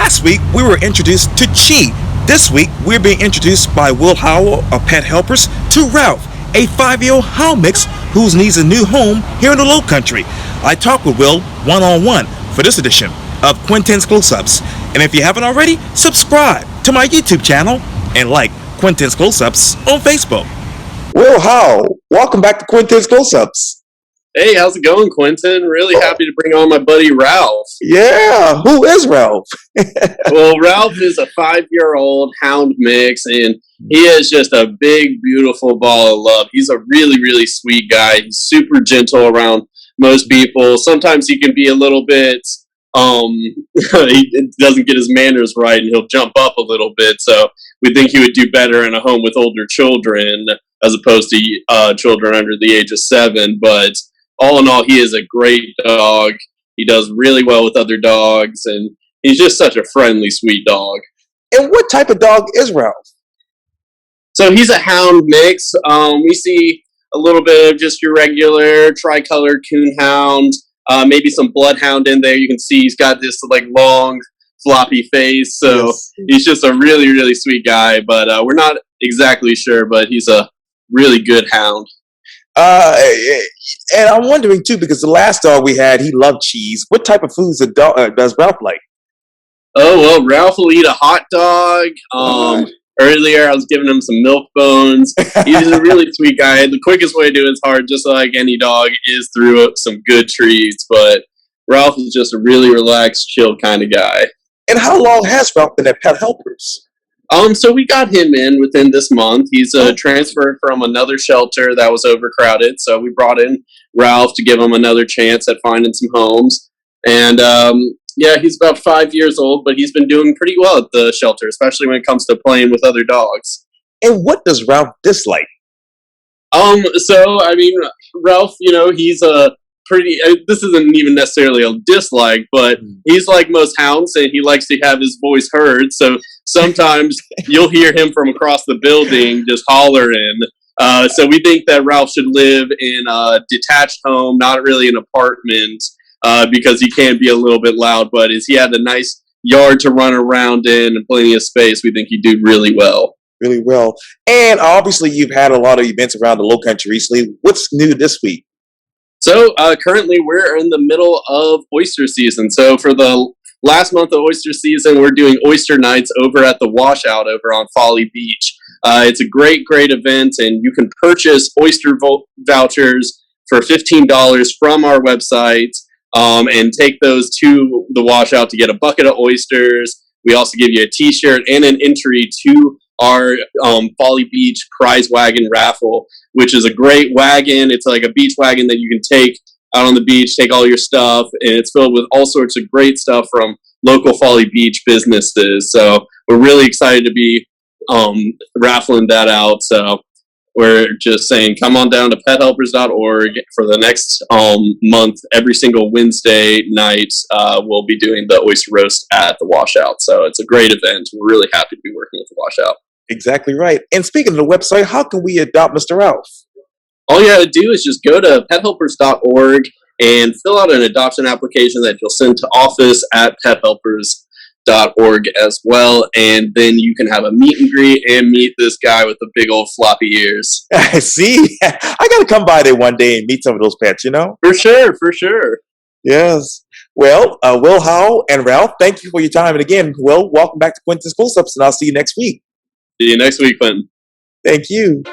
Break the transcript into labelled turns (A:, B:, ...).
A: Last week, we were introduced to Chee. This week, we're being introduced by Will Howell of Pet Helpers to Ralph, a 5-year-old hound mix who needs a new home here in the Low Country. I talked with Will one-on-one for this edition of Quintin's Close-Ups. And if you haven't already, subscribe to my YouTube channel and like Quintin's Close-Ups on Facebook. Will Howell, welcome back to Quintin's Close-Ups.
B: Hey, how's it going, Quintin? Really happy to bring on my buddy Ralph.
A: Yeah, who is Ralph?
B: Well, Ralph is a 5-year-old hound mix, and he is just a big, beautiful ball of love. He's a really, really sweet guy. He's super gentle around most people. Sometimes he can be a little bit, he doesn't get his manners right, and he'll jump up a little bit. So we think he would do better in a home with older children as opposed to children under the age of 7. But all in all, he is a great dog. He does really well with other dogs, and he's just such a friendly, sweet dog.
A: And what type of dog is Ralph?
B: So he's a hound mix. We see a little bit of just your regular tricolored coon hound, maybe some bloodhound in there. You can see he's got this like long, floppy face. So yes. He's just a really, really sweet guy. But we're not exactly sure, but he's a really good hound.
A: And I'm wondering too, because the last dog we had, he loved cheese. What type of foods does Ralph like?
B: Oh, well, Ralph will eat a hot dog. Earlier, I was giving him some milk bones. He's a really sweet guy. The quickest way to do his heart, just like any dog, is through some good treats. But Ralph is just a really relaxed, chill kind of guy.
A: And how long has Ralph been at Pet Helpers?
B: So we got him in within this month. He's transferred from another shelter that was overcrowded. So we brought in Ralph to give him another chance at finding some homes. And yeah, he's about 5 years old, but he's been doing pretty well at the shelter, especially when it comes to playing with other dogs.
A: And what does Ralph dislike?
B: So I mean, Ralph, he's a this isn't even necessarily a dislike, but he's like most hounds, and he likes to have his voice heard. So sometimes you'll hear him from across the building just hollering. So we think that Ralph should live in a detached home, not really an apartment, because he can be a little bit loud. But as he had a nice yard to run around in and plenty of space, we think he'd do really well.
A: Really well. And obviously you've had a lot of events around the Low Country recently. What's new this week?
B: So currently we're in the middle of oyster season. So for the last month of oyster season, we're doing oyster nights over at the washout over on Folly Beach. It's a great, great event, and you can purchase oyster vouchers for $15 from our website and take those to the washout to get a bucket of oysters. We also give you a t-shirt and an entry to our Folly Beach prize wagon raffle, which is a great wagon. It's like a beach wagon that you can take out on the beach, take all your stuff, and it's filled with all sorts of great stuff from local Folly Beach businesses. So we're really excited to be raffling that out. So we're just saying, come on down to pethelpers.org for the next month. Every single Wednesday night, we'll be doing the oyster roast at the washout. So it's a great event. We're really happy to be working with the washout.
A: Exactly right. And speaking of the website, how can we adopt Mr. Ralph?
B: All you got to do is just go to pethelpers.org and fill out an adoption application that you'll send to office at pethelpers.org as well. And then you can have a meet and greet and meet this guy with the big old floppy ears.
A: I see. I got to come by there one day and meet some of those pets,
B: For sure, for sure.
A: Yes. Well, Will Howell and Ralph, thank you for your time. And again, Will, welcome back to Quintin's Close-Ups, and I'll see you next week.
B: See you next week, Quintin.
A: Thank you.